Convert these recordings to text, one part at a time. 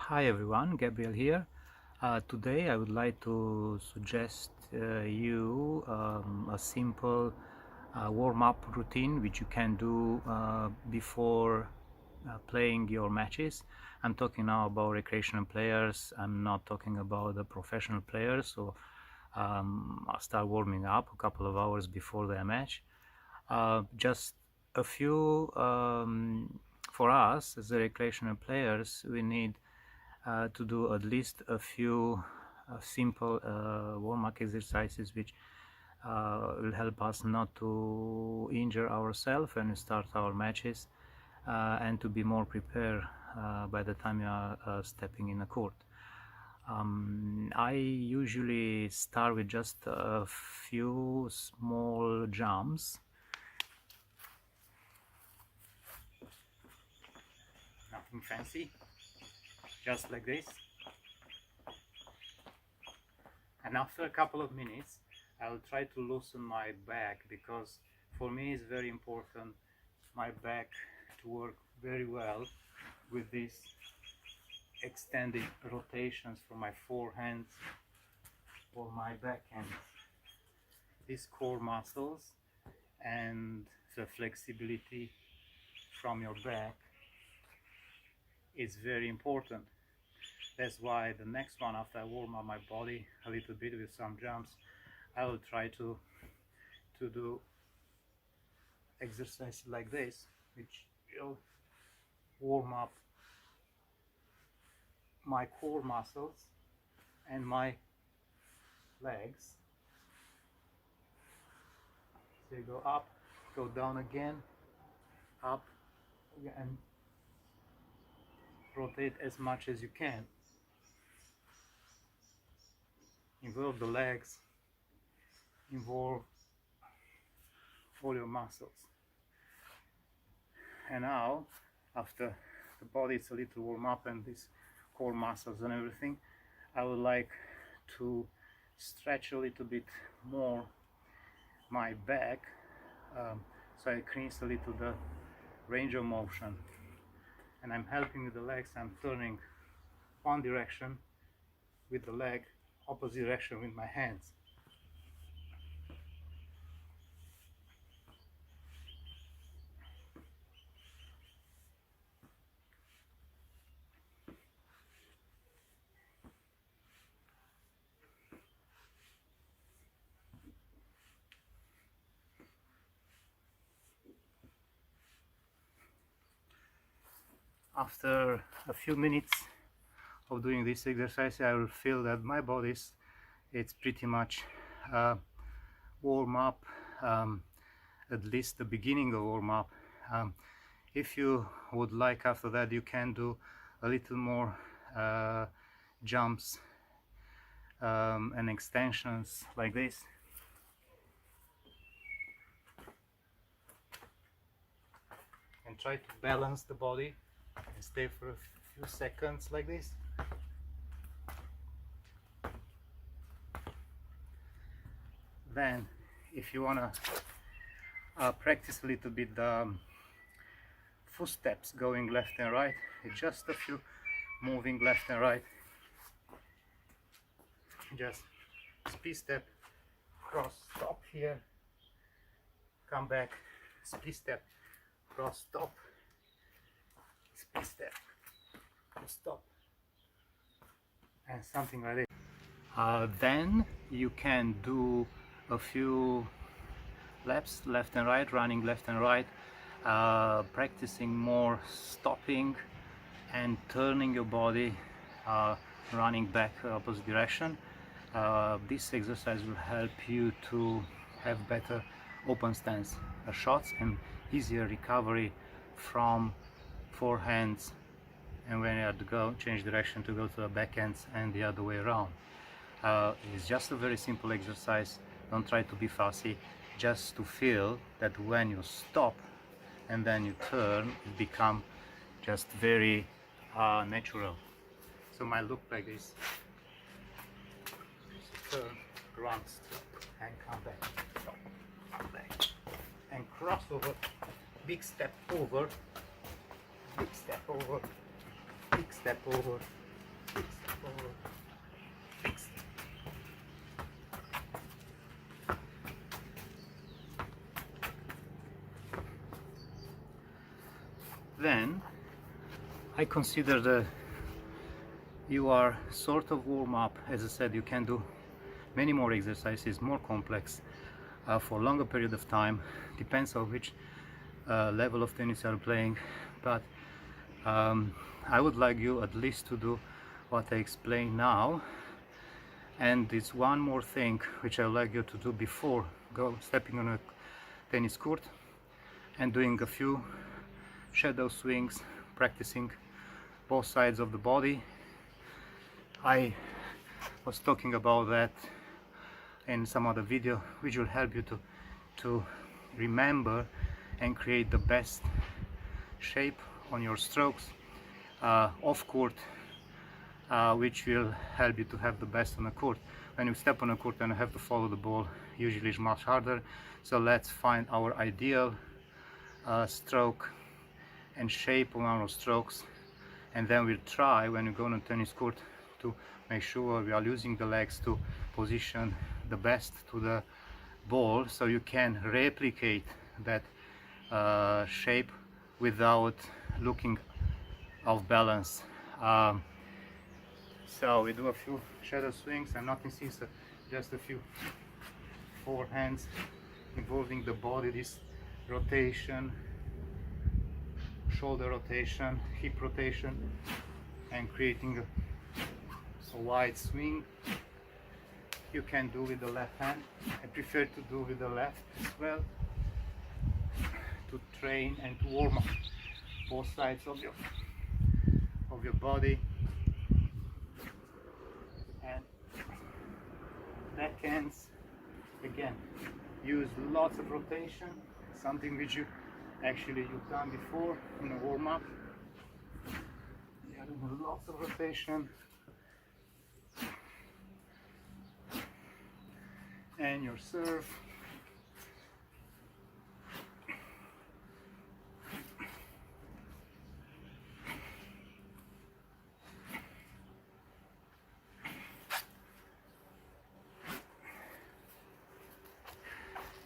Hi everyone, Gabriel here. Today I would like to suggest you a simple warm-up routine which you can do before playing your matches. I'm talking now about recreational players. I'm not talking about the professional players. So I'll start warming up a couple of hours before their match. Just a few for us as the recreational players, we need to do at least a few simple warm-up exercises which will help us not to injure ourselves when we start our matches and to be more prepared by the time you are stepping in the court. I usually start with just a few small jumps. Nothing fancy, just like this. And after a couple of minutes I'll try to loosen my back, because for me it's very important my back to work very well with these extended rotations from my forehands or my backhands. These core muscles and the flexibility from your back is very important. That's why the next one, after I warm up my body a little bit with some jumps, I will try to do exercise like this, which will warm up my core muscles and my legs. So you go up, go down again, up, and rotate as much as you can. Involve the legs, involve all your muscles. And now, after the body is a little warm up and these core muscles and everything, I would like to stretch a little bit more my back, so I increase a little the range of motion. And I'm helping with the legs. I'm turning one direction with the leg, opposite direction with my hands. After a few minutes of doing this exercise, I will feel that my body it's pretty much warm up, at least the beginning of warm up. If you would like, after that you can do a little more jumps and extensions like this. And try to balance the body and stay for a few seconds like this. Then, if you want to practice a little bit the footsteps going left and right, it's just a few moving left and right. Just split step, cross, stop here, come back, split step, cross, stop, split step, stop, and something like this. Then you can do a few laps left and right, running left and right, practicing more stopping and turning your body, running back opposite direction. This exercise will help you to have better open stance shots and easier recovery from forehands, and when you have to go change direction to go to the backhands and the other way around. It's just a very simple exercise. Don't try to be fussy, just to feel that when you stop and then you turn, it becomes just very natural. So my look like this: turn, run, stop, and come back, stop, come back, and cross over, big step over, big step over, big step over, forward, fixed. Then I consider that you are sort of warm up. As I said, you can do many more exercises, more complex, for a longer period of time. Depends on which level of tennis you are playing, but I would like you at least to do what I explain now. And it's one more thing which I would like you to do before stepping on a tennis court and doing a few shadow swings, practicing both sides of the body. I was talking about that in some other video, which will help you to remember and create the best shape on your strokes off court, which will help you to have the best on the court. When you step on a court and have to follow the ball, usually it's much harder. So let's find our ideal stroke and shape on our strokes, and then we'll try, when you go on a tennis court, to make sure we are using the legs to position the best to the ball, so you can replicate that shape without looking off balance. So we do a few shadow swings and nothing since just a few forehands involving the body, this rotation, shoulder rotation, hip rotation, and creating a wide swing. You can do with the left hand. I prefer to do with the left as well, to train and to warm up both sides of your body. And backhands, again, use lots of rotation, something which you've done before in a warm-up. Lots of rotation. And your serve.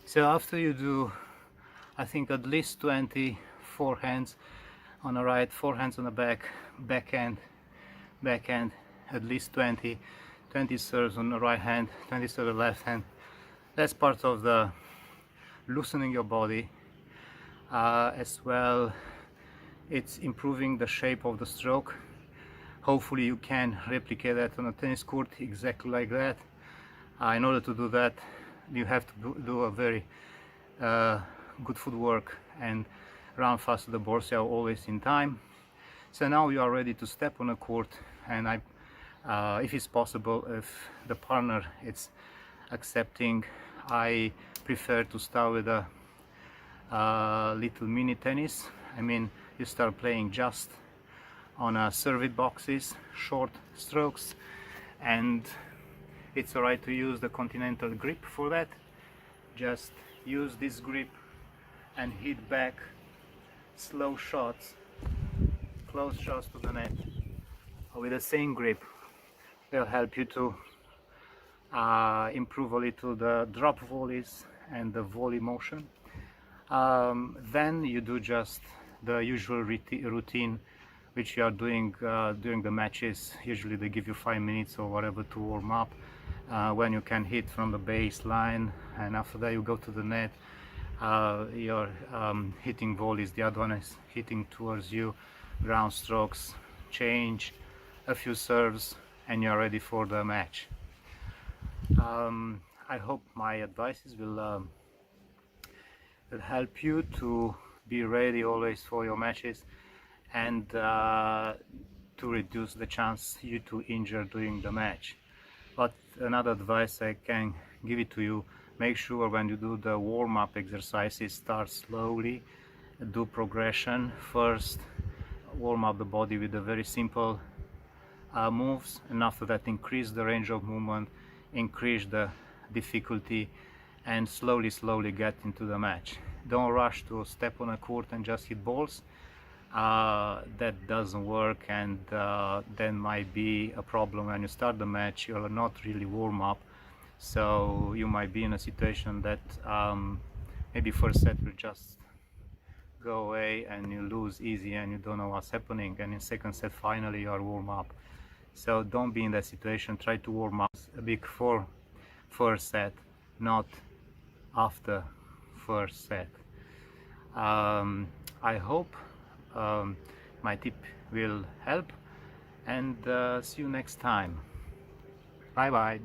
So after you do, I think, at least 20 forehands on the right, forehands on the backhand, at least 20 serves on the right hand, 20 serves on the left hand. That's part of the loosening your body. As well, it's improving the shape of the stroke. Hopefully you can replicate that on a tennis court exactly like that. In order to do that, you have to do a very good footwork and run fast to the ball, so you're always in time. So now you are ready to step on a court, and if it's possible, if the partner is accepting, I prefer to start with a little mini tennis. I mean, you start playing just on a service boxes, short strokes, and it's alright to use the continental grip for that. Just use this grip and hit back slow shots, close shots to the net with the same grip. Will help you to improve a little the drop volleys and the volley motion. Then you do just the usual routine which you are doing during the matches. Usually they give you 5 minutes or whatever to warm up, when you can hit from the baseline, and after that you go to the net. You're hitting volleys, the other one is hitting towards you, ground strokes, change a few serves, and you're ready for the match. I hope my advices will help you to be ready always for your matches, and to reduce the chance you to injure during the match. But another advice I can give it to you: make sure when you do the warm-up exercises, start slowly, do progression. First warm up the body with the very simple moves, and after that increase the range of movement, increase the difficulty, and slowly get into the match. Don't rush to step on a court and just hit balls. that doesn't work, and then might be a problem when you start the match. You're not really warm up, so you might be in a situation that maybe first set will just go away and you lose easy and you don't know what's happening, and in second set finally you are warm up. So don't be in that situation. Try to warm up before first set, not after first set. I hope my tip will help, and see you next time. Bye bye.